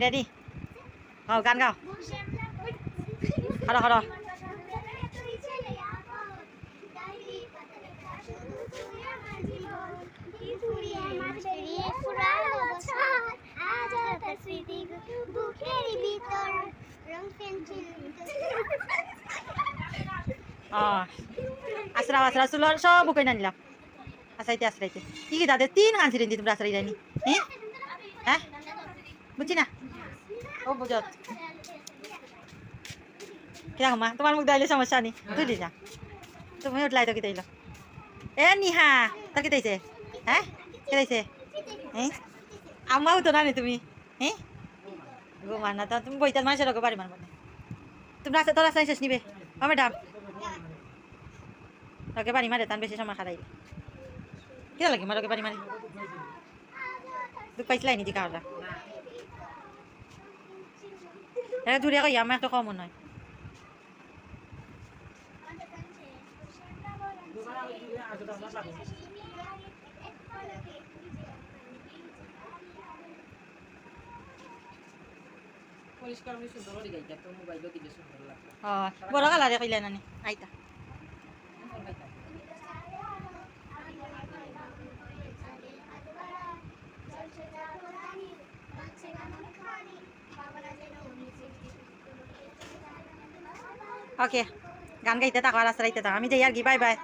ready গাও গান গাও হারো হারো আসরাও আসরা চুলোর সব বুকাই না নিলাম আসাইতে আসরাইতে কি কি দাদা 3 হান ছিলেন তোমরা আসরাই যায়নি হ্যাঁ হ্যাঁ বুঝছি না ও বুঝত কিরকম মা তোমার মুখ দাইলে সমস্যা নেই তুই যা তুমি উঠলাই তো কি তাইল এ নিহা তো কি তাইছে হ্যাঁ কি তাইছে হ্যাঁ আমাও তো না তুমি হ্যাঁ গো মানা তো তুমি বইতার মানুষের লোক বাড়ি মারবো তোমরা তোরা সাইন্স নিবে ও ম্যাডাম ওকে বাড়ি মারে তান বেশি সময় খারাইলে কিরা লাগে মার ওকে বাড়ি মারে দুঃখ পাইছিলাই নি কারটা এটা দূরে কই আমার একটা কমন নয় বড় কালারে কইলে নানি আইতা ওকে গান গাইতে থাকো আর রাস্তা রাইতে থাকো আমি যাই আর কি বাই বাই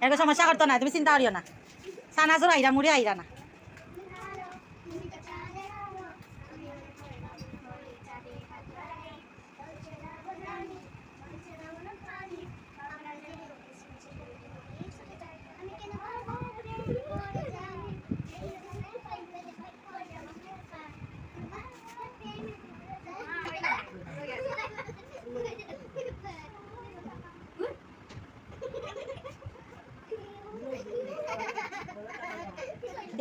এরকম সমস্যা করতো না তুমি চিন্তা করিও না সানাজোর আইরা মুড়ে আইরা না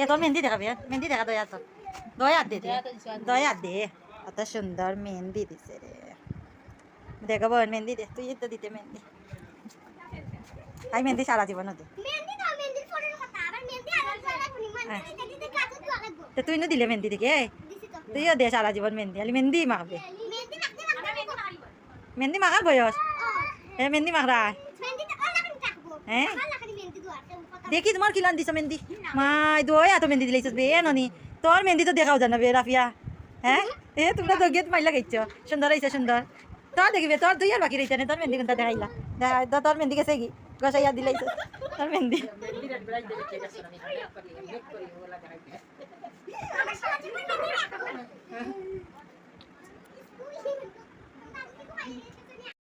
তোর মেহেন্দি দেখাবে মেহেন্দি দেখা দয়া তোর দয়া দে দয়া দে কত সুন্দর মেহেন্দি দিছে রে দেখাবো মেহেন্দি দে তুই তো দিতে মেহেন্দি তাই মেহেন্দি সারা জীবন দে তুই না দিলে মেহেন্দি দেখে তুইও দে সারা জীবন মেহেন্দি আলি মেহেন্দি মাখবে মেহেন্দি মাখার বয়স মেহেন্দি মাখরা হ্যাঁ দেখি তোমার কিলান দিছ মেহেন্দি মাই দই এত মেহেন্দি দিলাইছ বে ননি তোর মেহেন্দি তো দেখাও জানা বে রাফিয়া হ্যাঁ তোমরা তো গেট মাইলা গাইছ সুন্দর হয়েছে সুন্দর তোর দেখিবে তোর দুই আর বাকি রয়েছে না তোর মেহেন্দি কোনটা দেখাইলা তোর মেহেন্দি গেছে কি গসাইয়া দিলাইছ তোর মেহেন্দি